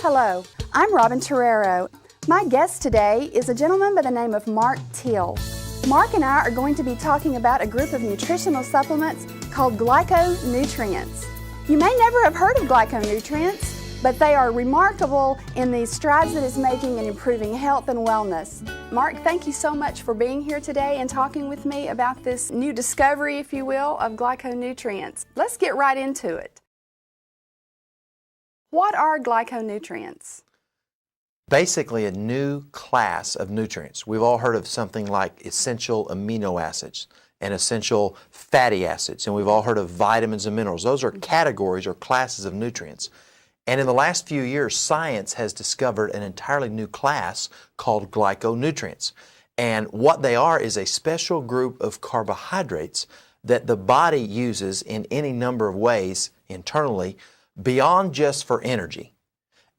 Hello, I'm Robin Terrero. My guest today is a gentleman by the name of Mark Till. Mark and I are going to be talking about a group of nutritional supplements called Glyconutrients. You may never have heard of Glyconutrients, but they are remarkable in the strides that it's making in improving health and wellness. Mark, thank you so much for being here today and talking with me about this new discovery, if you will, of glyconutrients. Let's get right into it. What are glyconutrients? Basically a new class of nutrients. We've all heard of something like essential amino acids and essential fatty acids, and we've all heard of vitamins and minerals. Those are categories or classes of nutrients. And in the last few years, science has discovered an entirely new class called glyconutrients. And what they are is a special group of carbohydrates that the body uses in any number of ways internally beyond just for energy.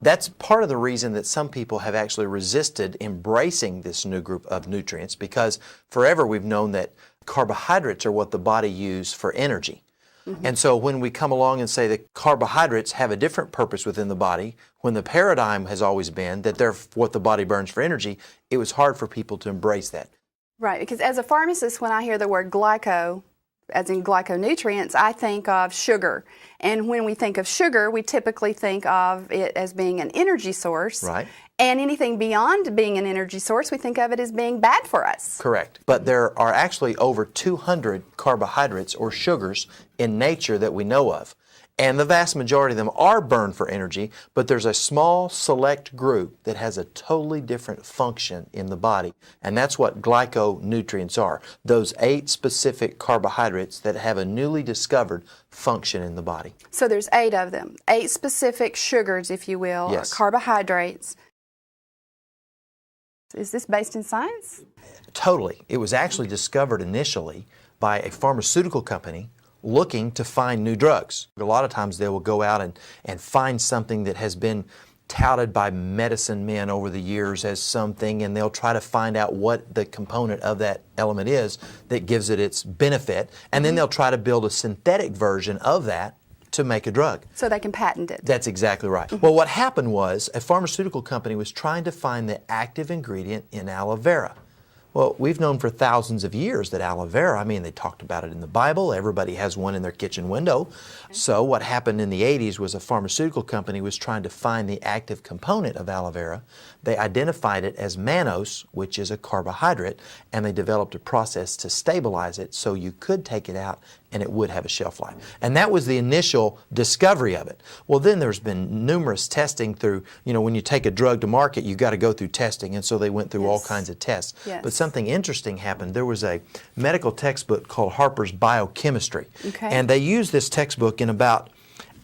That's part of the reason that some people have actually resisted embracing this new group of nutrients, because forever we've known that carbohydrates are what the body uses for energy. And so when we come along and say that carbohydrates have a different purpose within the body, when the paradigm has always been that they're what the body burns for energy, it was hard for people to embrace that. Right, because as a pharmacist, when I hear the word glyco, as in glyconutrients, I think of sugar. And when we think of sugar, we typically think of it as being an energy source. Right. And anything beyond being an energy source, we think of it as being bad for us. Correct. But there are actually over 200 carbohydrates or sugars in nature that we know of. And the vast majority of them are burned for energy, but there's a small select group that has a totally different function in the body. And that's what glyconutrients are. Those 8 specific carbohydrates that have a newly discovered function in the body. So there's 8 of them. 8 specific sugars, if you will, Yes. or carbohydrates. Is this based in science? Totally. It was actually discovered initially by a pharmaceutical company looking to find new drugs. A lot of times they will go out and find something that has been touted by medicine men over the years as something, and they'll try to find out what the component of that element is that gives it its benefit, and then they'll try to build a synthetic version of that to make a drug. So they can patent it. That's exactly right. Well, what happened was a pharmaceutical company was trying to find the active ingredient in aloe vera. Well, we've known for thousands of years that aloe vera, they talked about it in the Bible. Everybody has one in their kitchen window. So what happened in the 80s was a pharmaceutical company was trying to find the active component of aloe vera. They identified it as mannose, which is a carbohydrate, and they developed a process to stabilize it so you could take it out and it would have a shelf life. And that was the initial discovery of it. Well, then there's been numerous testing through, when you take a drug to market, you've got to go through testing, and so they went through all kinds of tests. Yes. But something interesting happened. There was a medical textbook called Harper's Biochemistry, and they used this textbook in about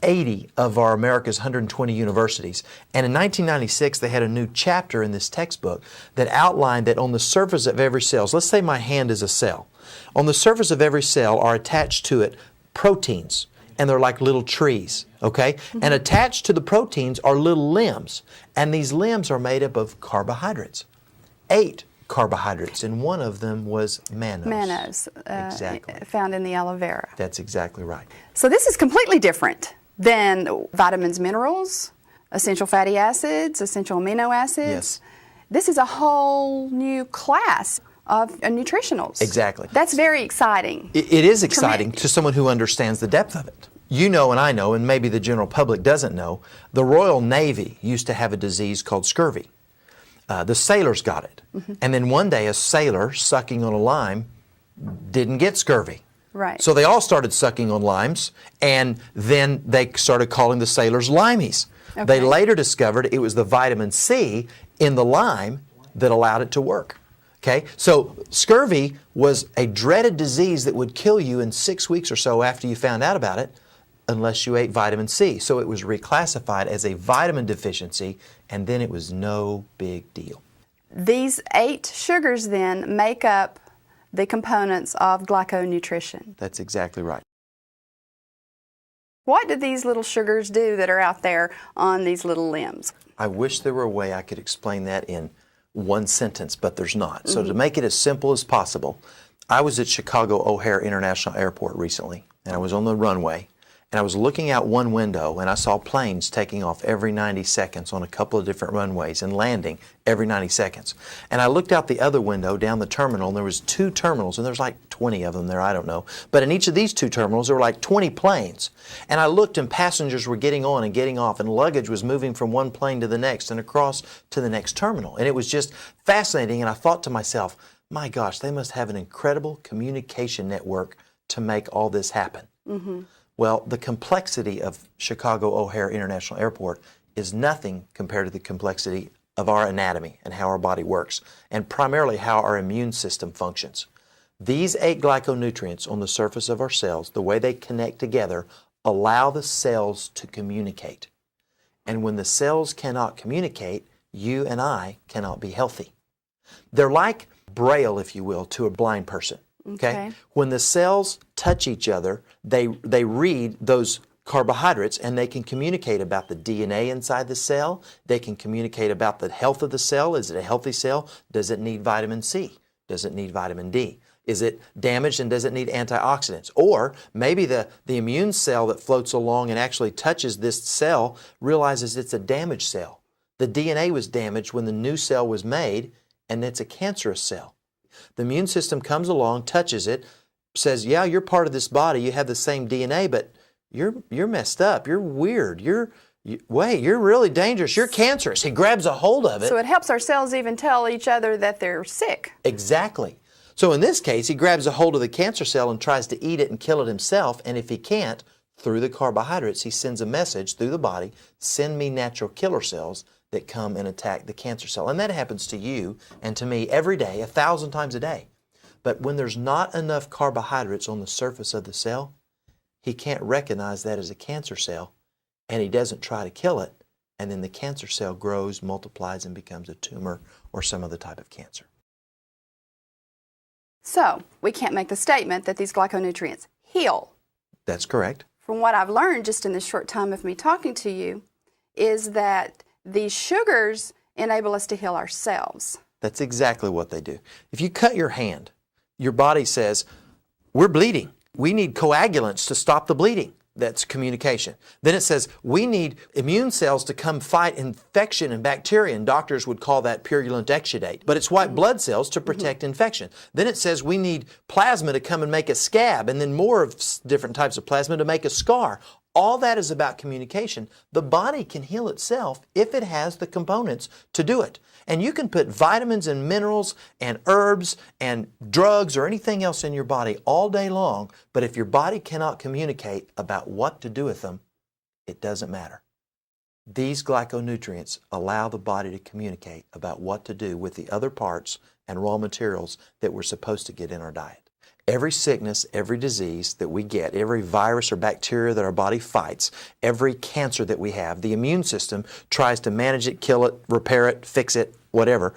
80 of our America's 120 universities. And in 1996, they had a new chapter in this textbook that outlined that on the surface of every cell, let's say my hand is a cell, on the surface of every cell are attached to it proteins, and they're like little trees, okay? And attached to the proteins are little limbs, and these limbs are made up of carbohydrates. 8 carbohydrates, and one of them was mannose. Mannose, exactly. Found in the aloe vera. That's exactly right. So this is completely different than vitamins, minerals, essential fatty acids, essential amino acids. Yes. This is a whole new class of nutritionals. Exactly. That's very exciting. It is exciting to someone who understands the depth of it. You know, and I know, and maybe the general public doesn't know, the Royal Navy used to have a disease called scurvy. The sailors got it. And then one day a sailor sucking on a lime didn't get scurvy. Right. So they all started sucking on limes, and then they started calling the sailors limeys. Okay. They later discovered it was the vitamin C in the lime that allowed it to work. Okay, so scurvy was a dreaded disease that would kill you in 6 weeks or so after you found out about it, unless you ate vitamin C. So it was reclassified as a vitamin deficiency, and then it was no big deal. These 8 sugars then make up the components of glyconutrition. That's exactly right. What do these little sugars do that are out there on these little limbs? I wish there were a way I could explain that in one sentence, but there's not. So to make it as simple as possible, I was at Chicago O'Hare International Airport recently, and I was on the runway, and I was looking out one window and I saw planes taking off every 90 seconds on a couple of different runways and landing every 90 seconds. And I looked out the other window down the terminal, and there was 2 terminals, and there's like 20 of them there, I don't know. But in each of these 2 terminals there were like 20 planes. And I looked, and passengers were getting on and getting off, and luggage was moving from one plane to the next and across to the next terminal. And it was just fascinating, and I thought to myself, my gosh, they must have an incredible communication network to make all this happen. Well, the complexity of Chicago O'Hare International Airport is nothing compared to the complexity of our anatomy and how our body works, and primarily how our immune system functions. These 8 glyconutrients on the surface of our cells, the way they connect together, allow the cells to communicate. And when the cells cannot communicate, you and I cannot be healthy. They're like Braille, if you will, to a blind person. Okay? When the cells touch each other, they read those carbohydrates, and they can communicate about the DNA inside the cell. They can communicate about the health of the cell. Is it a healthy cell? Does it need vitamin C? Does it need vitamin D? Is it damaged, and does it need antioxidants? Or maybe the immune cell that floats along and actually touches this cell realizes it's a damaged cell. The DNA was damaged when the new cell was made, and it's a cancerous cell. The immune system comes along, touches it, says, yeah, you're part of this body, you have the same DNA, but you're messed up, you're weird, wait, you're really dangerous, you're cancerous. He grabs a hold of it. So it helps our cells even tell each other that they're sick. Exactly. So in this case, he grabs a hold of the cancer cell and tries to eat it and kill it himself, and if he can't, through the carbohydrates, he sends a message through the body, send me natural killer cells that come and attack the cancer cell. And that happens to you and to me every day, 1,000 times a day. But when there's not enough carbohydrates on the surface of the cell, he can't recognize that as a cancer cell, and he doesn't try to kill it, and then the cancer cell grows, multiplies, and becomes a tumor or some other type of cancer. So we can't make the statement that these glyconutrients heal. That's correct. From what I've learned just in this short time of me talking to you, is that these sugars enable us to heal ourselves. That's exactly what they do. If you cut your hand, your body says, we're bleeding. We need coagulants to stop the bleeding. That's communication. Then it says, we need immune cells to come fight infection and bacteria, and doctors would call that purulent exudate. But it's white blood cells to protect infection. Then it says we need plasma to come and make a scab, and then more of different types of plasma to make a scar. All that is about communication. The body can heal itself if it has the components to do it. And you can put vitamins and minerals and herbs and drugs or anything else in your body all day long, but if your body cannot communicate about what to do with them, it doesn't matter. These glyconutrients allow the body to communicate about what to do with the other parts and raw materials that we're supposed to get in our diet. Every sickness, every disease that we get, every virus or bacteria that our body fights, every cancer that we have, the immune system tries to manage it, kill it, repair it, fix it, whatever.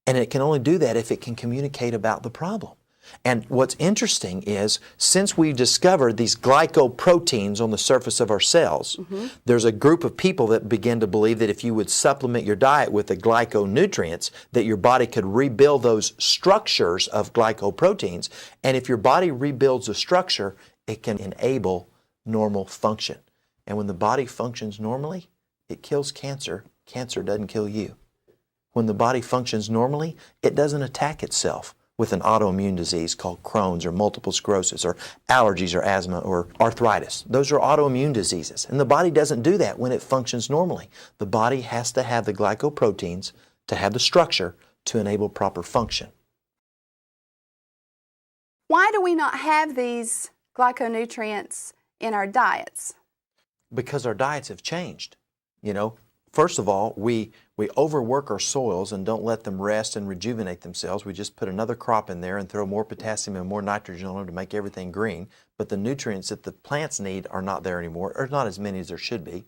And it can only do that if it can communicate about the problem. And what's interesting is, since we discovered these glycoproteins on the surface of our cells, there's a group of people that begin to believe that if you would supplement your diet with the glyconutrients, that your body could rebuild those structures of glycoproteins. And if your body rebuilds a structure, it can enable normal function. And when the body functions normally, it kills cancer. Cancer doesn't kill you. When the body functions normally, it doesn't attack itself with an autoimmune disease called Crohn's or multiple sclerosis or allergies or asthma or arthritis. Those are autoimmune diseases. And the body doesn't do that when it functions normally. The body has to have the glycoproteins to have the structure to enable proper function. Why do we not have these glyconutrients in our diets? Because our diets have changed. You know, first of all, we overwork our soils and don't let them rest and rejuvenate themselves. We just put another crop in there and throw more potassium and more nitrogen on them to make everything green. But the nutrients that the plants need are not there anymore, or not as many as there should be.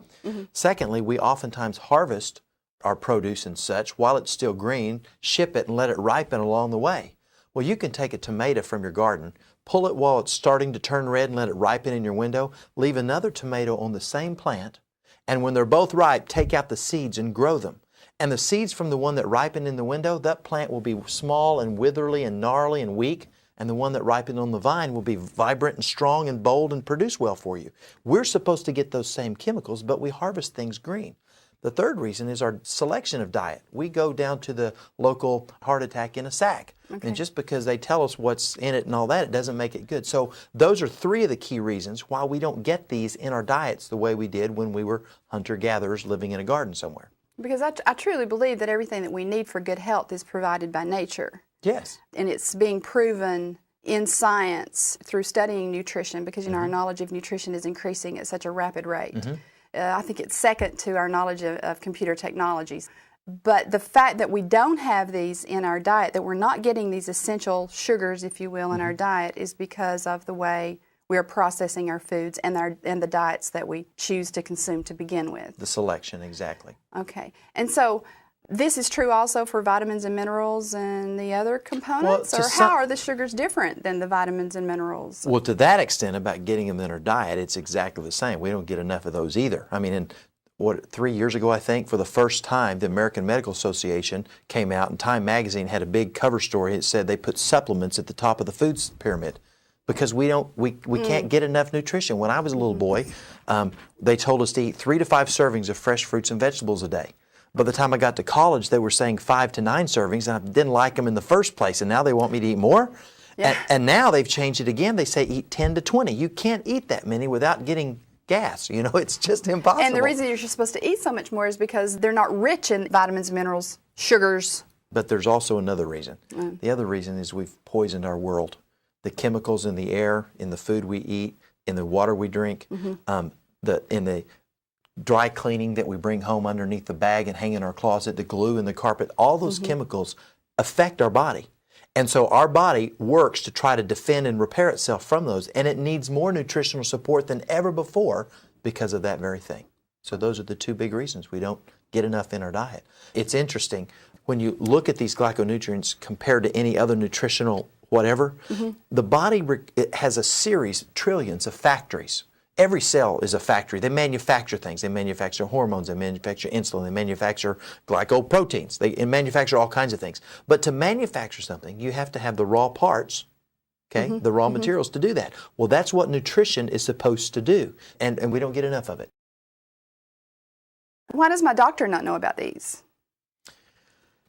Secondly, we oftentimes harvest our produce and such while it's still green, ship it and let it ripen along the way. Well, you can take a tomato from your garden, pull it while it's starting to turn red and let it ripen in your window, leave another tomato on the same plant, and when they're both ripe, take out the seeds and grow them. And the seeds from the one that ripened in the window, that plant will be small and witherly and gnarly and weak, and the one that ripened on the vine will be vibrant and strong and bold and produce well for you. We're supposed to get those same chemicals, but we harvest things green. The third reason is our selection of diet. We go down to the local heart attack in a sack. Okay. And just because they tell us what's in it and all that, it doesn't make it good. So those are three of the key reasons why we don't get these in our diets the way we did when we were hunter-gatherers living in a garden somewhere. Because I truly believe that everything that we need for good health is provided by nature. Yes. And it's being proven in science through studying nutrition, because our knowledge of nutrition is increasing at such a rapid rate. I think it's second to our knowledge of computer technologies. But the fact that we don't have these in our diet, that we're not getting these essential sugars, if you will, in our diet, is because of the way we are processing our foods and the diets that we choose to consume to begin with. The selection, exactly. Okay. And so this is true also for vitamins and minerals and the other components? Or how are the sugars different than the vitamins and minerals? Well, to that extent about getting them in our diet, it's exactly the same. We don't get enough of those either. I mean, 3 years ago, I think, for the first time, the American Medical Association came out, and Time Magazine had a big cover story. It said they put supplements at the top of the food pyramid because we can't get enough nutrition. When I was a little boy, they told us to eat 3 to 5 servings of fresh fruits and vegetables a day. By the time I got to college, they were saying 5 to 9 servings, and I didn't like them in the first place, and now they want me to eat more? Yeah. And now they've changed it again. They say eat 10 to 20. You can't eat that many without getting gas. It's just impossible. And the reason you're supposed to eat so much more is because they're not rich in vitamins, minerals, sugars. But there's also another reason. The other reason is we've poisoned our world. The chemicals in the air, in the food we eat, in the water we drink, in the dry cleaning that we bring home underneath the bag and hang in our closet, the glue in the carpet, all those chemicals affect our body. And so our body works to try to defend and repair itself from those, and it needs more nutritional support than ever before because of that very thing. So those are the two big reasons we don't get enough in our diet. It's interesting, when you look at these glyconutrients compared to any other nutritional whatever, the body it has a series, trillions of factories. Every cell is a factory. They manufacture things. They manufacture hormones. They manufacture insulin. They manufacture glycoproteins. They manufacture all kinds of things. But to manufacture something, you have to have the raw parts, okay, the raw materials to do that. Well, that's what nutrition is supposed to do, and we don't get enough of it. Why does my doctor not know about these?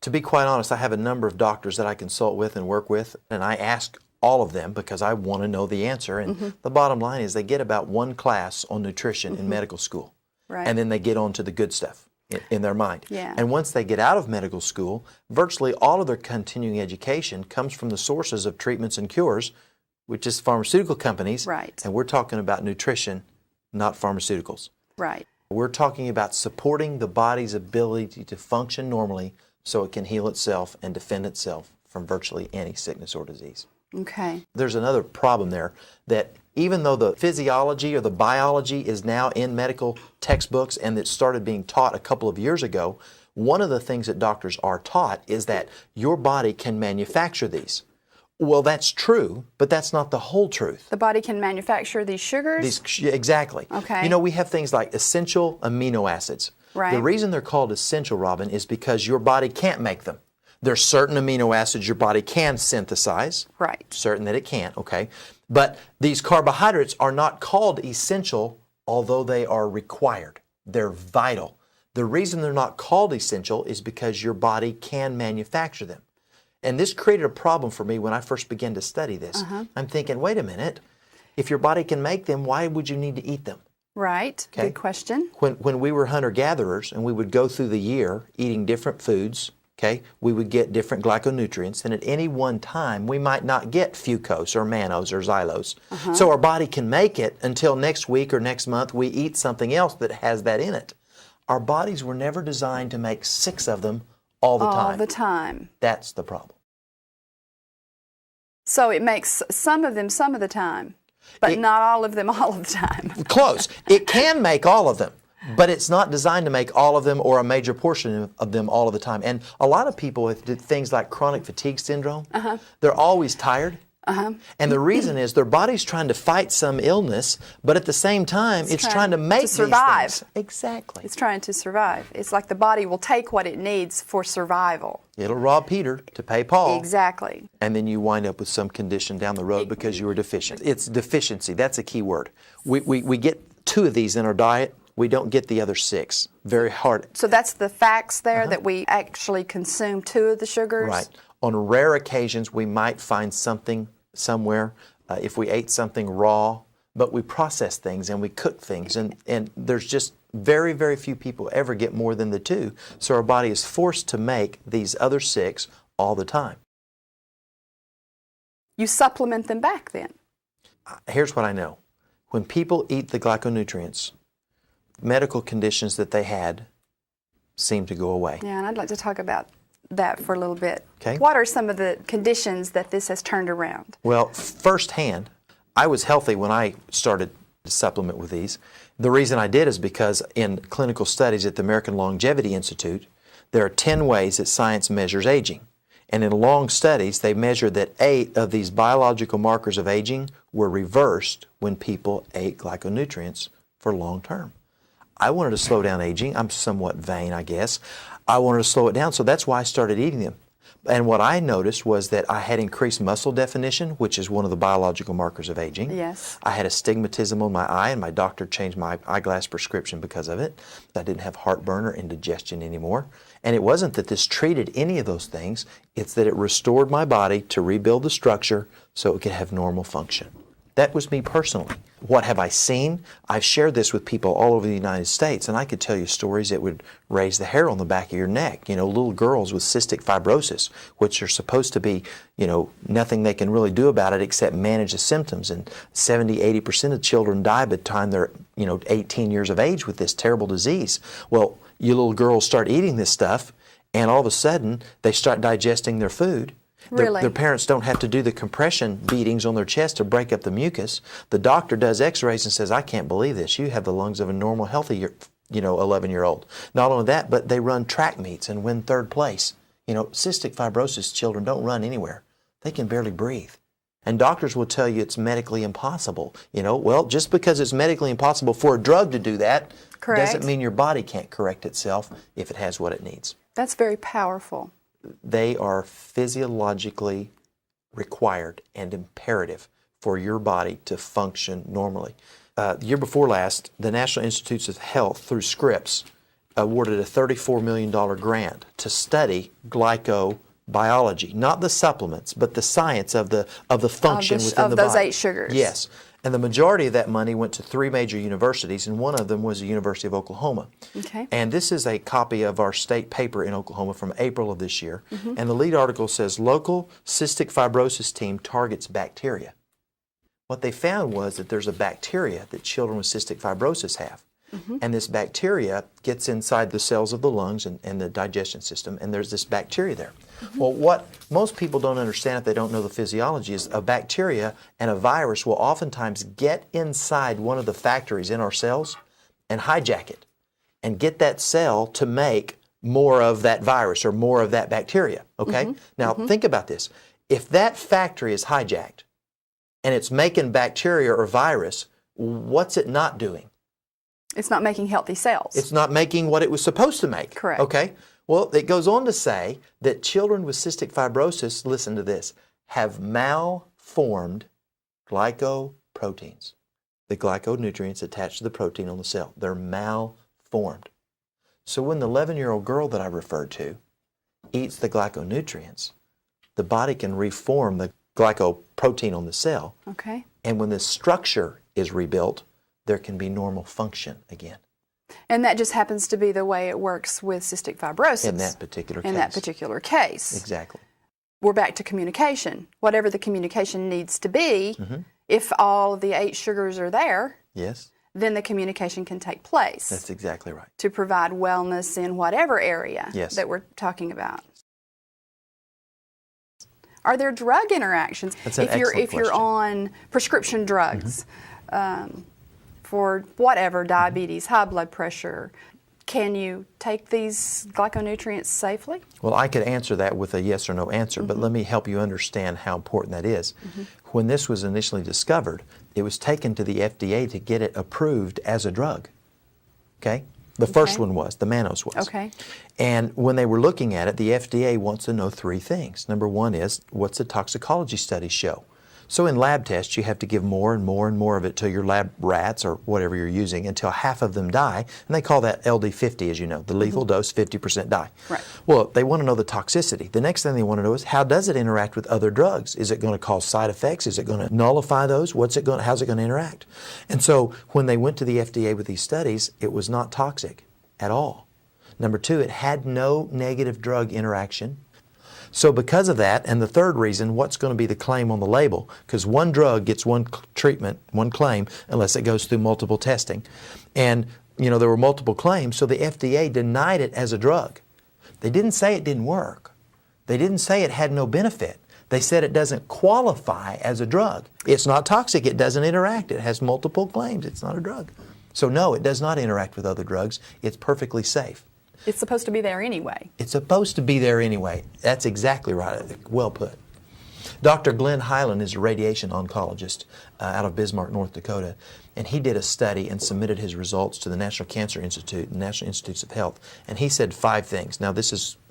To be quite honest, I have a number of doctors that I consult with and work with, and I ask all of them because I want to know the answer. And the bottom line is they get about one class on nutrition in medical school. Right. And then they get on to the good stuff in their mind. Yeah. And once they get out of medical school, virtually all of their continuing education comes from the sources of treatments and cures, which is pharmaceutical companies. Right. And we're talking about nutrition, not pharmaceuticals. Right. We're talking about supporting the body's ability to function normally so it can heal itself and defend itself from virtually any sickness or disease. Okay. There's another problem there, that even though the physiology or the biology is now in medical textbooks and it started being taught a couple of years ago, one of the things that doctors are taught is that your body can manufacture these. Well, that's true, but that's not the whole truth. The body can manufacture these sugars? Exactly. Okay. We have things like essential amino acids. Right. The reason they're called essential, Robin, is because your body can't make them. There's certain amino acids your body can synthesize. Right. Certain that it can't, okay? But these carbohydrates are not called essential, although they are required. They're vital. The reason they're not called essential is because your body can manufacture them. And this created a problem for me when I first began to study this. I'm thinking, wait a minute, if your body can make them, why would you need to eat them? Right. Okay. Good question. When we were hunter-gatherers and we would go through the year eating different foods, okay, we would get different glyconutrients, and at any one time we might not get fucose or mannose or xylose. So our body can make it until next week or next month we eat something else that has that in it. Our bodies were never designed to make 6 of them all the time. All the time. That's the problem. So it makes some of them some of the time, but not all of them all of the time. Close. It can make all of them, but it's not designed to make all of them or a major portion of them all of the time. And a lot of people with things like chronic fatigue syndrome, they're always tired. And the reason is their body's trying to fight some illness, but at the same time, it's trying to make survive. these things. Exactly. It's trying to survive. It's like the body will take what it needs for survival. It'll rob Peter to pay Paul. Exactly. And then you wind up with some condition down the road because you were deficient. It's deficiency. That's a key word. We get 2 of these in our diet. We don't get the other 6. Very hard. So that's the facts there, that we actually consume 2 of the sugars? Right. On rare occasions, we might find something somewhere if we ate something raw, but we process things and we cook things, and there's just very, very few people ever get more than the 2, so our body is forced to make these other 6 all the time. You supplement them back then? Here's what I know. When people eat the glyconutrients, medical conditions that they had seem to go away. Yeah, and I'd like to talk about that for a little bit. Okay. What are some of the conditions that this has turned around? Well, firsthand, I was healthy when I started to supplement with these. The reason I did is because in clinical studies at the American Longevity Institute, there are 10 ways that science measures aging. And in long studies, they measured that 8 of these biological markers of aging were reversed when people ate glyconutrients for long term. I wanted to slow down aging. I'm somewhat vain, I guess. I wanted to slow it down, so that's why I started eating them. And what I noticed was that I had increased muscle definition, which is one of the biological markers of aging. Yes. I had astigmatism on my eye, and my doctor changed my eyeglass prescription because of it. I didn't have heartburn or indigestion anymore. And it wasn't that this treated any of those things, it's that it restored my body to rebuild the structure so it could have normal function. That was me personally. What have I seen? I've shared this with people all over the United States, and I could tell you stories that would raise the hair on the back of your neck. You know, little girls with cystic fibrosis, which are supposed to be, nothing they can really do about it except manage the symptoms. And 70-80% of children die by the time they're, 18 years of age with this terrible disease. Well, you little girls start eating this stuff, and all of a sudden, they start digesting their food. Really? Their parents don't have to do the compression beatings on their chest to break up the mucus. The doctor does x-rays and says, I can't believe this. You have the lungs of a normal, healthy, 11-year-old. Not only that, but they run track meets and win 3rd place. Cystic fibrosis children don't run anywhere. They can barely breathe. And doctors will tell you it's medically impossible. Well, just because it's medically impossible for a drug to do that doesn't mean your body can't correct itself if it has what it needs. That's very powerful. They are physiologically required and imperative for your body to function normally. The year before last, the National Institutes of Health, through Scripps, awarded a $34 million grant to study glycobiology, not the supplements, but the science of the function within the body. Of those 8 sugars. Yes. And the majority of that money went to 3 major universities, and one of them was the University of Oklahoma. Okay. And this is a copy of our state paper in Oklahoma from April of this year. And the lead article says, local cystic fibrosis team targets bacteria. What they found was that there's a bacteria that children with cystic fibrosis have. And this bacteria gets inside the cells of the lungs and the digestion system, and there's this bacteria there. Well, what most people don't understand if they don't know the physiology is a bacteria and a virus will oftentimes get inside one of the factories in our cells and hijack it and get that cell to make more of that virus or more of that bacteria, okay? Now, think about this. If that factory is hijacked and it's making bacteria or virus, what's it not doing? It's not making healthy cells. It's not making what it was supposed to make. Correct. Okay? Well, it goes on to say that children with cystic fibrosis, listen to this, have malformed glycoproteins. The glyconutrients attached to the protein on the cell. They're malformed. So when the 11-year-old girl that I referred to eats the glyconutrients, the body can reform the glycoprotein on the cell. Okay. And when the structure is rebuilt, there can be normal function again. And that just happens to be the way it works with cystic fibrosis. In that particular case. In that particular case. Exactly. We're back to communication. Whatever the communication needs to be, if all of the 8 sugars are there, yes, then the communication can take place. That's exactly right. To provide wellness in whatever area that we're talking about. Are there drug interactions? That's an if you're on prescription drugs, for whatever, diabetes, high blood pressure, Can you take these glyconutrients safely? Well, I could answer that with a yes or no answer, but let me help you understand how important that is. When this was initially discovered, it was taken to the FDA to get it approved as a drug. Okay? The first one was, the mannose was. Okay. And when they were looking at it, the FDA wants to know three things. Number one is, what's the toxicology studies show? So in lab tests, you have to give more and more and more of it to your lab rats or whatever you're using until half of them die, and they call that LD50, as you know, the lethal dose, 50% die. Right. Well, they want to know the toxicity. The next thing they want to know is, how does it interact with other drugs? Is it going to cause side effects? Is it going to nullify those? How's it going to interact? And so when they went to the FDA with these studies, it was not toxic at all. Number two, it had no negative drug interaction. So because of that, and the third reason, what's going to be the claim on the label? Because one drug gets one treatment, one claim, unless it goes through multiple testing. And, there were multiple claims, so the FDA denied it as a drug. They didn't say it didn't work. They didn't say it had no benefit. They said it doesn't qualify as a drug. It's not toxic. It doesn't interact. It has multiple claims. It's not a drug. So no, it does not interact with other drugs. It's perfectly safe. It's supposed to be there anyway. It's supposed to be there anyway. That's exactly right. Well put. Dr. Glenn Hyland is a radiation oncologist out of Bismarck, North Dakota, and he did a study and submitted his results to the National Cancer Institute and National Institutes of Health, and he said 5 things. Now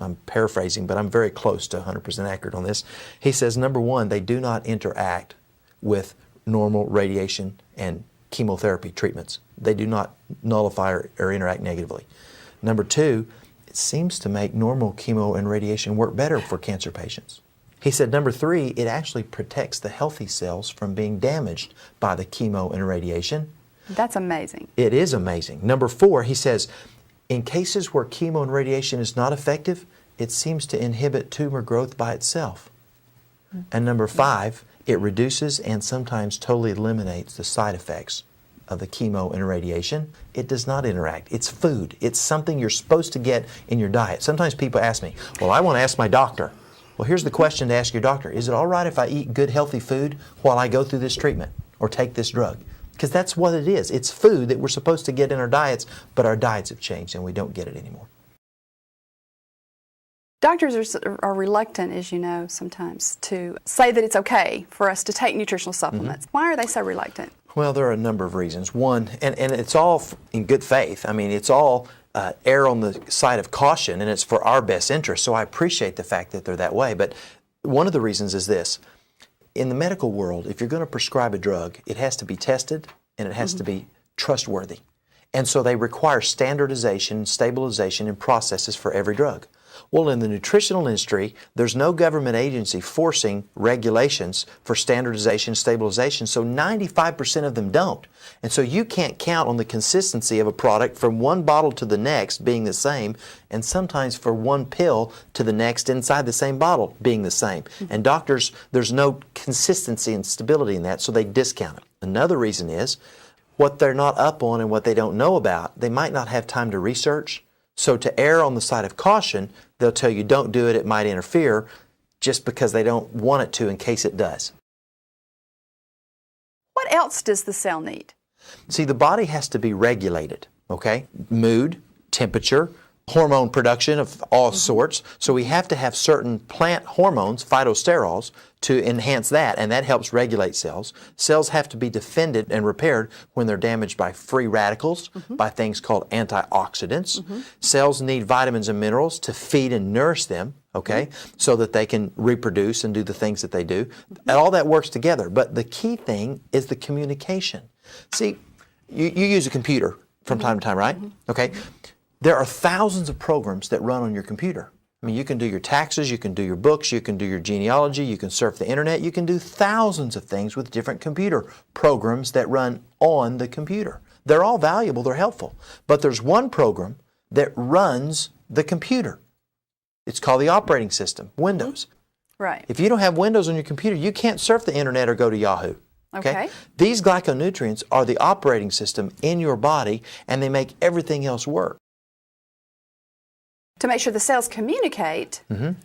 I'm paraphrasing, but I'm very close to 100% accurate on this. He says, number one, they do not interact with normal radiation and chemotherapy treatments. They do not nullify or interact negatively. Number two, it seems to make normal chemo and radiation work better for cancer patients. He said, number three, it actually protects the healthy cells from being damaged by the chemo and radiation. That's amazing. It is amazing. Number four, he says, in cases where chemo and radiation is not effective, it seems to inhibit tumor growth by itself. And number five, it reduces and sometimes totally eliminates the side effects of the chemo and radiation. It does not interact. It's food. It's something you're supposed to get in your diet. Sometimes people ask me, well, I want to ask my doctor. Well, here's the question to ask your doctor. Is it all right if I eat good, healthy food while I go through this treatment or take this drug? Because that's what it is. It's food that we're supposed to get in our diets, but our diets have changed and we don't get it anymore. Doctors are reluctant, as you know, sometimes to say that it's okay for us to take nutritional supplements. Why are they so reluctant? Well, there are a number of reasons. One, and it's all in good faith. I mean, it's all err on the side of caution, and it's for our best interest. So I appreciate the fact that they're that way. But one of the reasons is this. In the medical world, if you're going to prescribe a drug, it has to be tested and it has to be trustworthy. And so they require standardization, stabilization, and processes for every drug. Well, in the nutritional industry, there's no government agency forcing regulations for standardization, stabilization, so 95% of them don't. And so you can't count on the consistency of a product from one bottle to the next being the same, and sometimes for one pill to the next inside the same bottle being the same. And doctors, there's no consistency and stability in that, so they discount it. Another reason is what they're not up on and what they don't know about, they might not have time to research. So to err on the side of caution, they'll tell you don't do it, it might interfere, just because they don't want it to in case it does. What else does the cell need? See, the body has to be regulated, okay? Mood, temperature, hormone production of all sorts. So we have to have certain plant hormones, phytosterols, to enhance that, and that helps regulate cells. Cells have to be defended and repaired when they're damaged by free radicals, by things called antioxidants. Cells need vitamins and minerals to feed and nourish them, okay, so that they can reproduce and do the things that they do. And all that works together, but the key thing is the communication. See, you use a computer from time to time, right? Okay. There are thousands of programs that run on your computer. I mean, you can do your taxes, you can do your books, you can do your genealogy, you can surf the internet, you can do thousands of things with different computer programs that run on the computer. They're all valuable, they're helpful. But there's one program that runs the computer. It's called the operating system, Windows. Right. If you don't have Windows on your computer, you can't surf the internet or go to Yahoo. Okay? These glyconutrients are the operating system in your body, and they make everything else work. To make sure the cells communicate,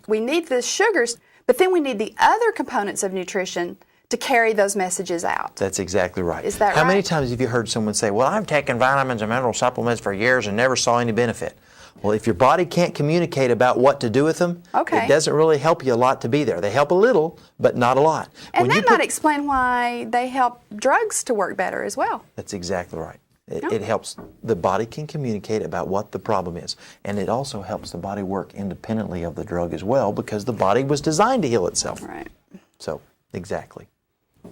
we need the sugars, but then we need the other components of nutrition to carry those messages out. That's exactly right. Is that How right? many times have you heard someone say, well, I've taken vitamins and mineral supplements for years and never saw any benefit? Well, if your body can't communicate about what to do with them, Okay. it doesn't really help you a lot to be there. They help a little, but not a lot. And When you that might explain why they help drugs to work better as well. That's exactly right. It helps, the body can communicate about what the problem is. And it also helps the body work independently of the drug as well, because the body was designed to heal itself. Right. So, exactly.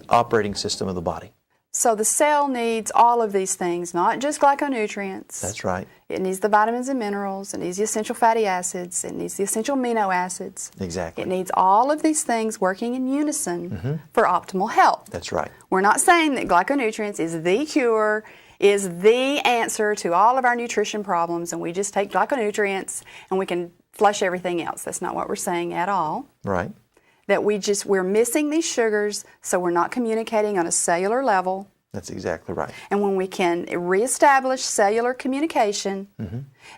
Operating system of the body. So the cell needs all of these things, not just glyconutrients. That's right. It needs the vitamins and minerals. It needs the essential fatty acids. It needs the essential amino acids. Exactly. It needs all of these things working in unison for optimal health. That's right. We're not saying that glyconutrients is the cure, is the answer to all of our nutrition problems, and we just take glyconutrients and we can flush everything else. That's not what we're saying at all. Right. That we're missing these sugars, so we're not communicating on a cellular level. That's exactly right. And when we can reestablish cellular communication,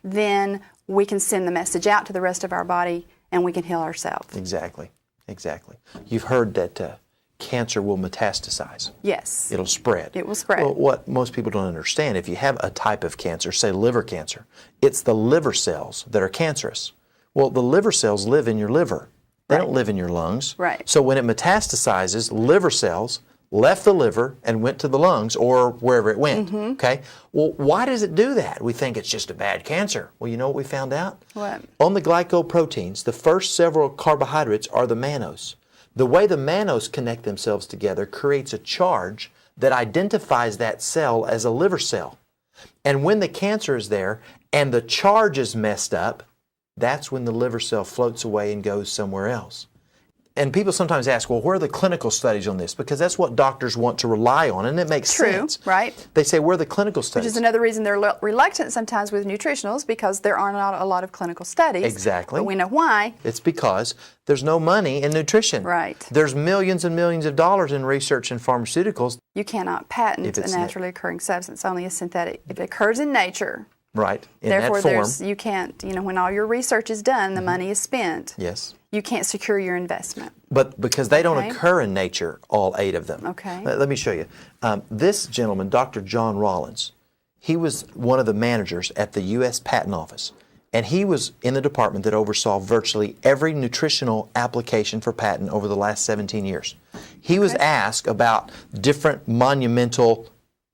then we can send the message out to the rest of our body and we can heal ourselves. Exactly. Exactly. You've heard that cancer will metastasize. Yes. It'll spread. It will spread. Well, what most people don't understand, if you have a type of cancer, say liver cancer, it's the liver cells that are cancerous. Well, the liver cells live in your liver. They don't live in your lungs. Right. So when it metastasizes, liver cells left the liver and went to the lungs or wherever it went. Okay? Well, why does it do that? We think it's just a bad cancer. Well, you know what we found out? What? On the glycoproteins, the first several carbohydrates are the mannose. The way the mannose connect themselves together creates a charge that identifies that cell as a liver cell. And when the cancer is there and the charge is messed up, that's when the liver cell floats away and goes somewhere else. And people sometimes ask, well, where are the clinical studies on this? Because that's what doctors want to rely on, and it makes sense. True, right. They say, where are the clinical studies? Which is another reason they're reluctant sometimes with nutritionals, because there are not a lot of clinical studies. Exactly. But we know why. It's because there's no money in nutrition. Right. There's millions and millions of dollars in research in pharmaceuticals. You cannot patent If a it's naturally occurring substance, only a synthetic. If it occurs in nature, Right. In therefore that form. you can't, when all your research is done, the money is spent. Yes. You can't secure your investment. But because they don't Okay. occur in nature, all 8 of them. Okay. Let me show you. This gentleman, Dr. John Rollins, he was one of the managers at the U.S. Patent Office. And he was in the department that oversaw virtually every nutritional application for patent over the last 17 years. He was asked about different monumental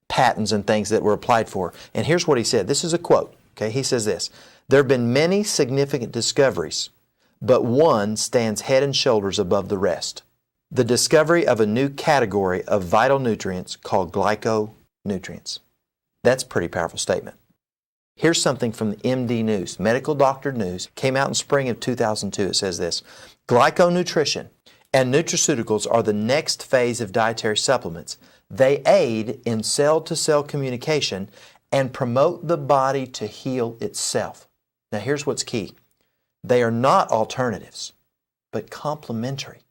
patents and things that were applied for. And here's what he said. This is a quote. Okay, he says this: "There have been many significant discoveries, but one stands head and shoulders above the rest. The discovery of a new category of vital nutrients called glyconutrients." That's a pretty powerful statement. Here's something from the MD News, Medical Doctor News, came out in spring of 2002. It says this: "Glyconutrition and nutraceuticals are the next phase of dietary supplements. They aid in cell-to-cell communication and promote the body to heal itself." Now here's what's key. They are not alternatives, but complementary.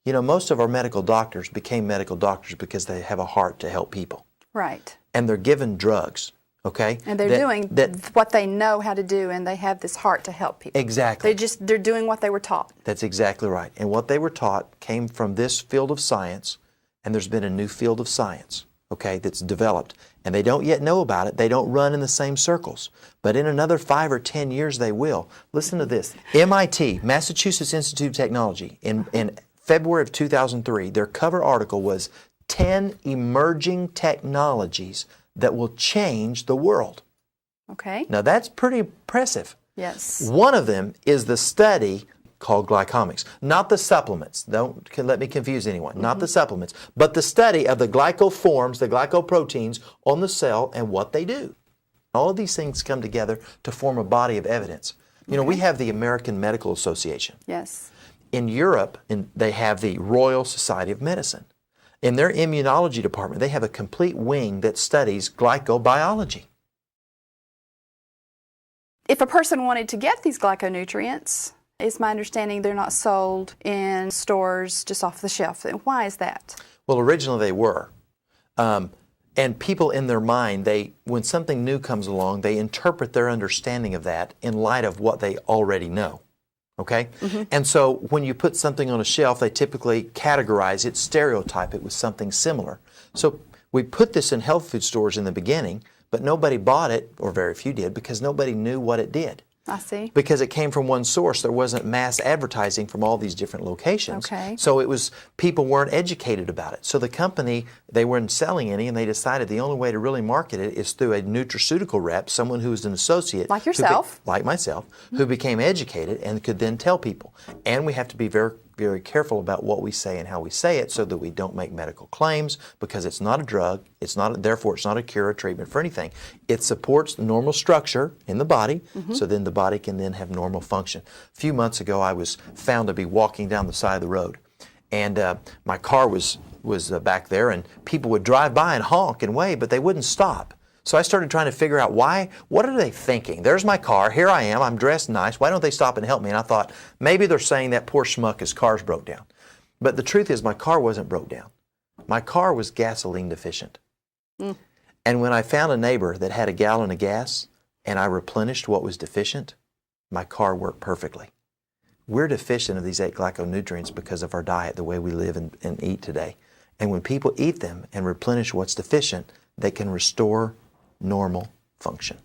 Most of our medical doctors became medical doctors because they have a heart to help people. Right. And they're given drugs, okay? And they're doing what they know how to do, and they have this heart to help people. Exactly. They're doing what they were taught. That's exactly right. And what they were taught came from this field of science, and there's been a new field of science, okay, that's developed. And they don't yet know about it. They don't run in the same circles. But in another 5 or 10 years, they will. Listen to this. MIT, Massachusetts Institute of Technology, in February of 2003, their cover article was 10 emerging technologies that will change the world. Okay. Now, that's pretty impressive. Yes. One of them is the study called glycomics, not the supplements. Don't let me confuse anyone. Not the supplements, but the study of the glycoforms, the glycoproteins on the cell and what they do. All of these things come together to form a body of evidence. We have the American Medical Association. Yes. In Europe, they have the Royal Society of Medicine. In their immunology department, they have a complete wing that studies glycobiology. If a person wanted to get these glyconutrients, it's my understanding they're not sold in stores just off the shelf. Why is that? Well, originally they were. And people in their mind, when something new comes along, they interpret their understanding of that in light of what they already know. Okay? And so when you put something on a shelf, they typically categorize it, stereotype it with something similar. So we put this in health food stores in the beginning, but nobody bought it, or very few did, because nobody knew what it did. I see. Because it came from one source. There wasn't mass advertising from all these different locations. Okay. So it was, people weren't educated about it. So the company, they weren't selling any, and they decided the only way to really market it is through a nutraceutical rep, someone who was an associate. Like yourself. Like myself, who became educated and could then tell people. And we have to be very, very careful about what we say and how we say it so that we don't make medical claims, because it's not a drug, therefore it's not a cure or treatment for anything. It supports the normal structure in the body, so then the body can then have normal function. A few months ago I was found to be walking down the side of the road, and my car was back there, and people would drive by and honk and wave, but they wouldn't stop. So I started trying to figure out why, what are they thinking? There's my car, here I am, I'm dressed nice, why don't they stop and help me? And I thought, maybe they're saying that poor schmuck, his car's broke down. But the truth is, my car wasn't broke down. My car was gasoline deficient. And when I found a neighbor that had a gallon of gas, and I replenished what was deficient, my car worked perfectly. We're deficient of these 8 glyconutrients because of our diet, the way we live and eat today. And when people eat them and replenish what's deficient, they can restore normal function.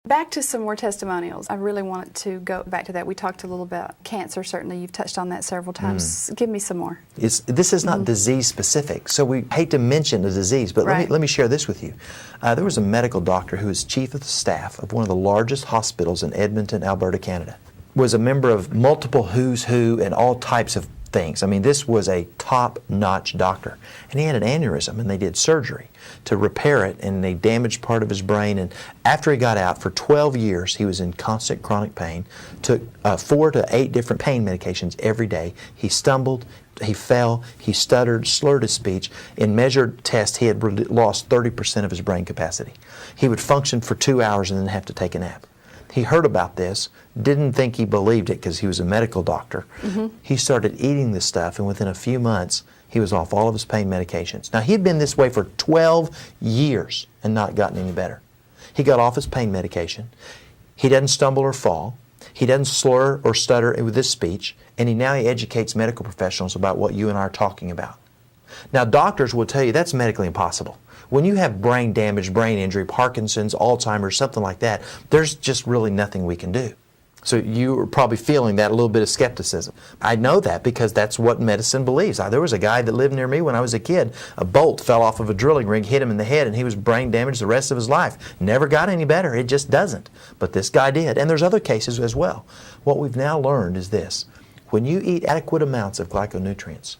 Back to some more testimonials. I really wanted to go back to that. We talked a little about cancer, certainly. You've touched on that several times. Give me some more. This is not disease specific, so we hate to mention the disease, but let me share this with you. There was a medical doctor who was chief of the staff of one of the largest hospitals in Edmonton, Alberta, Canada. Was a member of multiple who's who and all types of things. I mean, this was a top-notch doctor. And he had an aneurysm, and they did surgery to repair it, and they damaged part of his brain. And after he got out, for 12 years, he was in constant chronic pain, took 4 to 8 different pain medications every day. He stumbled, he fell, he stuttered, slurred his speech. In measured tests, he had lost 30% of his brain capacity. He would function for 2 hours and then have to take a nap. He heard about this, didn't think he believed it because he was a medical doctor. He started eating this stuff, and within a few months, he was off all of his pain medications. Now, he'd been this way for 12 years and not gotten any better. He got off his pain medication. He doesn't stumble or fall. He doesn't slur or stutter with his speech, and now he educates medical professionals about what you and I are talking about. Now, doctors will tell you that's medically impossible. When you have brain damage, brain injury, Parkinson's, Alzheimer's, something like that, there's just really nothing we can do. So you are probably feeling that a little bit of skepticism. I know that because that's what medicine believes. There was a guy that lived near me when I was a kid. A bolt fell off of a drilling rig, hit him in the head, and he was brain damaged the rest of his life. Never got any better. It just doesn't. But this guy did. And there's other cases as well. What we've now learned is this. When you eat adequate amounts of glyconutrients,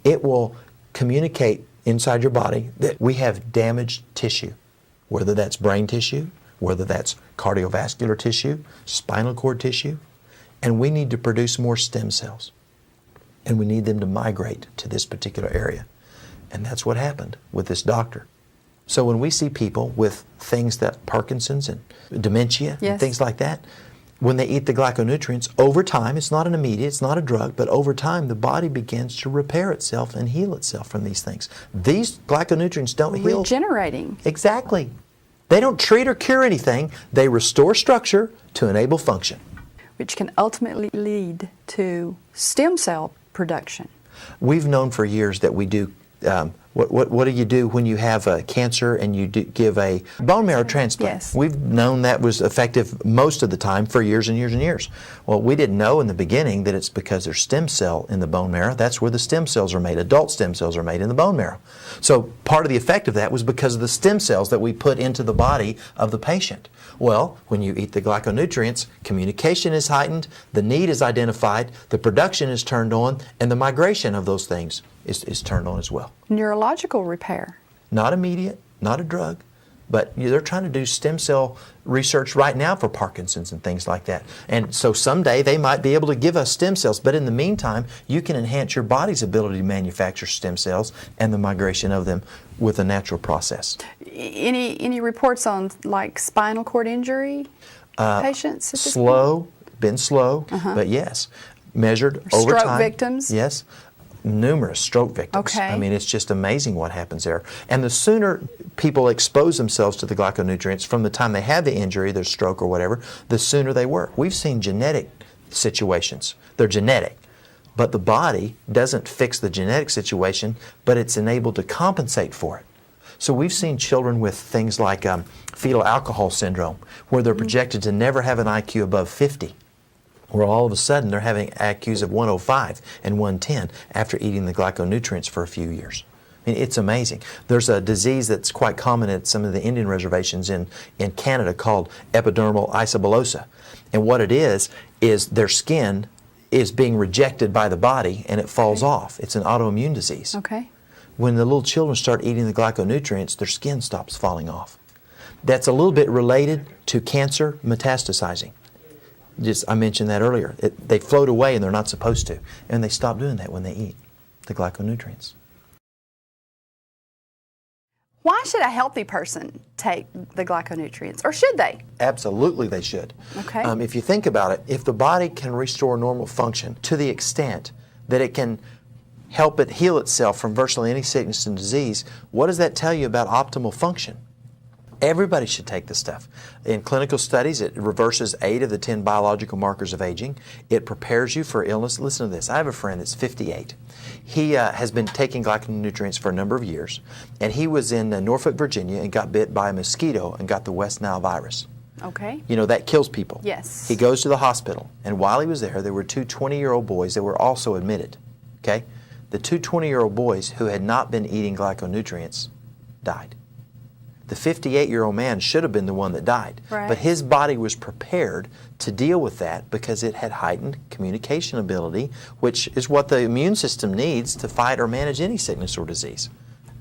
it will communicate inside your body that we have damaged tissue, whether that's brain tissue, whether that's cardiovascular tissue, spinal cord tissue, and we need to produce more stem cells. And we need them to migrate to this particular area. And that's what happened with this doctor. So when we see people with things that Parkinson's and dementia and things like that, when they eat the glyconutrients, over time, it's not an immediate, it's not a drug, but over time the body begins to repair itself and heal itself from these things. These glyconutrients don't heal. Regenerating. Exactly. They don't treat or cure anything. They restore structure to enable function. Which can ultimately lead to stem cell production. We've known for years that we do, what do you do when you have a cancer and you give a bone marrow transplant? Yes. We've known that was effective most of the time for years and years and years. Well, we didn't know in the beginning that it's because there's stem cell in the bone marrow. That's where the stem cells are made. Adult stem cells are made in the bone marrow. So part of the effect of that was because of the stem cells that we put into the body of the patient. Well, when you eat the glyconutrients, communication is heightened, the need is identified, the production is turned on, and the migration of those things is turned on as well. Neurological repair. Not immediate, not a drug, but they're trying to do stem cell research right now for Parkinson's and things like that. And so someday they might be able to give us stem cells, but in the meantime, you can enhance your body's ability to manufacture stem cells and the migration of them with a natural process. Any reports on like spinal cord injury patients? At this point? Been slow, but yes. Measured over time. Stroke victims? Yes. numerous stroke victims. Okay. I mean, it's just amazing what happens there. And the sooner people expose themselves to the glyconutrients from the time they have the injury, their stroke or whatever, the sooner they work. We've seen genetic situations. They're genetic. But the body doesn't fix the genetic situation, but it's enabled to compensate for it. So we've seen children with things like fetal alcohol syndrome, where they're projected to never have an IQ above 50, where all of a sudden they're having IQs of 105 and 110 after eating the glyconutrients for a few years. I mean, it's amazing. There's a disease that's quite common at some of the Indian reservations in Canada called epidermal isobulosa. And what it is their skin is being rejected by the body and it falls off. It's an autoimmune disease. Okay. When the little children start eating the glyconutrients, their skin stops falling off. That's a little bit related to cancer metastasizing. I mentioned that earlier. They float away and they're not supposed to. And they stop doing that when they eat the glyconutrients. Why should a healthy person take the glyconutrients, or should they? Absolutely they should. Okay. If you think about it, if the body can restore normal function to the extent that it can help it heal itself from virtually any sickness and disease, what does that tell you about optimal function? Everybody should take this stuff. In clinical studies, it reverses 8 of the 10 biological markers of aging. It prepares you for illness. Listen to this. I have a friend that's 58. He has been taking glyconutrients for a number of years, and he was in Norfolk, Virginia, and got bit by a mosquito and got the West Nile virus. Okay. You know, that kills people. Yes. He goes to the hospital, and while he was there were 2 20-year-old boys that were also admitted. Okay? The 2 20-year-old boys who had not been eating glyconutrients died. The 58-year-old man should have been the one that died. Right. But his body was prepared to deal with that because it had heightened communication ability, which is what the immune system needs to fight or manage any sickness or disease.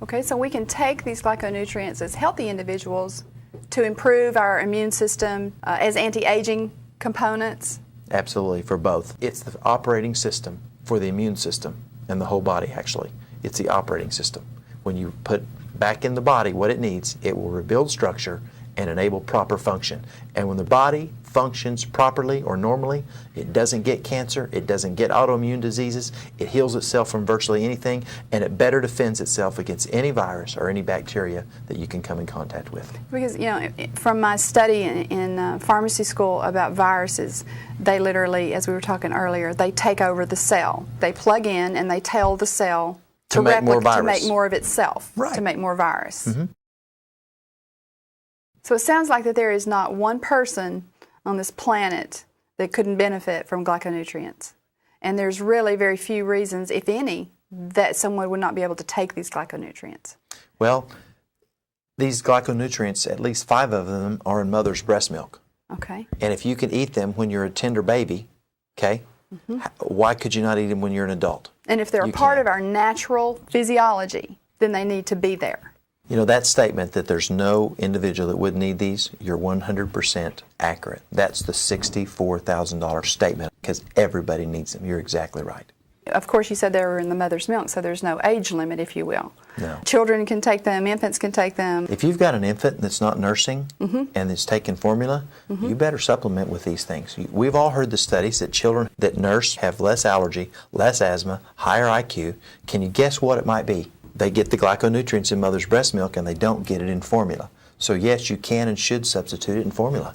Okay, so we can take these glyconutrients as healthy individuals to improve our immune system as anti-aging components? Absolutely, for both. It's the operating system for the immune system and the whole body, actually. It's the operating system. When you put back in the body what it needs, it will rebuild structure and enable proper function. And when the body functions properly or normally, it doesn't get cancer, it doesn't get autoimmune diseases, it heals itself from virtually anything, and it better defends itself against any virus or any bacteria that you can come in contact with. Because, you know, from my study in pharmacy school about viruses, they literally, as we were talking earlier, they take over the cell. They plug in and they tell the cell to make more virus. To make more of itself, right. To make more virus. Mm-hmm. So it sounds like that there is not one person on this planet that couldn't benefit from glyconutrients. And there's really very few reasons, if any, that someone would not be able to take these glyconutrients. Well, these glyconutrients, at least 5 of them are in mother's breast milk. Okay. And if you can eat them when you're a tender baby, okay, why could you not eat them when you're an adult? And if they're a part of our natural physiology, then they need to be there. You know, that statement that there's no individual that would need these, you're 100% accurate. That's the $64,000 statement, because everybody needs them. You're exactly right. Of course, you said they were in the mother's milk, so there's no age limit, if you will. No. Children can take them, infants can take them. If you've got an infant that's not nursing and is taking formula, you better supplement with these things. We've all heard the studies that children that nurse have less allergy, less asthma, higher IQ. Can you guess what it might be? They get the glyconutrients in mother's breast milk and they don't get it in formula. So yes, you can and should substitute it in formula.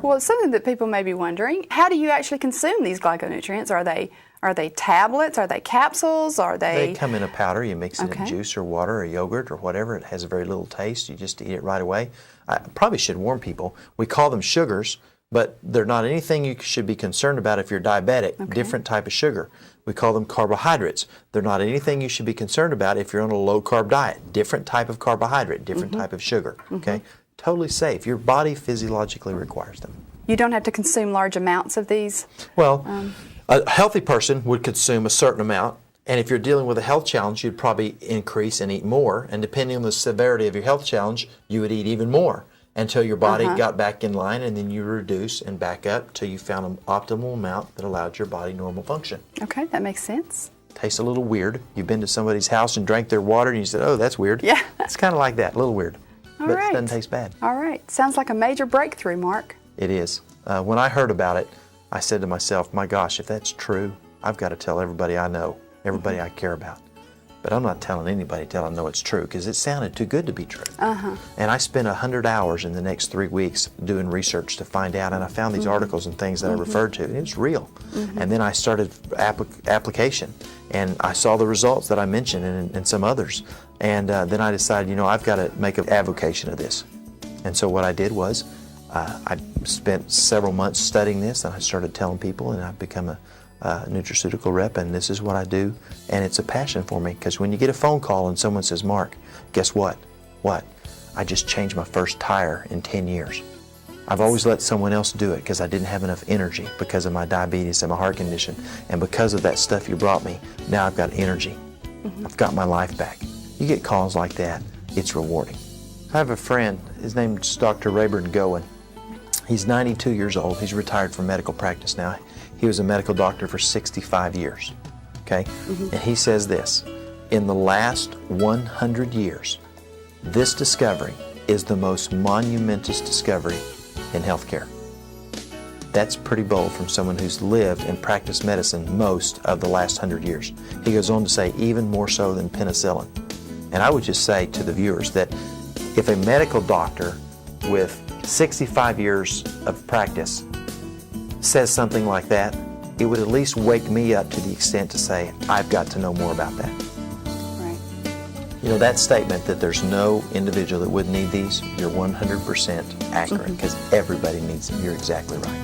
Well, it's something that people may be wondering. How do you actually consume these glyconutrients? Are they tablets? Are they capsules? Are they? They come in a powder. You mix it Okay. in juice or water or yogurt or whatever. It has a very little taste. You just eat it right away. I probably should warn people. We call them sugars, but they're not anything you should be concerned about if you're diabetic. Okay. Different type of sugar. We call them carbohydrates. They're not anything you should be concerned about if you're on a low-carb diet. Different type of carbohydrate, different type of sugar. Okay? Totally safe. Your body physiologically requires them. You don't have to consume large amounts of these? Well, a healthy person would consume a certain amount, and if you're dealing with a health challenge, you'd probably increase and eat more, and depending on the severity of your health challenge, you would eat even more until your body got back in line, and then you reduce and back up till you found an optimal amount that allowed your body normal function. Okay, that makes sense. Tastes a little weird. You've been to somebody's house and drank their water, and you said, oh, that's weird. Yeah. It's kind of like that, a little weird. All but right. It doesn't taste bad. All right. Sounds like a major breakthrough, Mark. It is. When I heard about it, I said to myself, my gosh, if that's true, I've got to tell everybody I know, everybody I care about. But I'm not telling anybody till I know it's true, because it sounded too good to be true. And I spent 100 hours in the next 3 weeks doing research to find out, and I found these articles and things that I referred to, and it was real. And then I started application, and I saw the results that I mentioned and some others. And then I decided, you know, I've got to make an avocation of this. And so what I did was, I spent several months studying this, and I started telling people, and I've become a nutraceutical rep, and this is what I do, and it's a passion for me, because when you get a phone call and someone says, Mark, guess what? What? I just changed my first tire in 10 years. I've always let someone else do it because I didn't have enough energy because of my diabetes and my heart condition, and because of that stuff you brought me, now I've got energy. I've got my life back. You get calls like that, it's rewarding. I have a friend, his name's Dr. Rayburn Gowen. He's 92 years old. He's retired from medical practice now. He was a medical doctor for 65 years, okay? And he says this, in the last 100 years, this discovery is the most monumentous discovery in healthcare. That's pretty bold from someone who's lived and practiced medicine most of the last 100 years. He goes on to say even more so than penicillin. And I would just say to the viewers that if a medical doctor with 65 years of practice says something like that, it would at least wake me up to the extent to say, I've got to know more about that. Right. You know, that statement that there's no individual that would need these, you're 100% accurate, because everybody needs them. You're exactly right.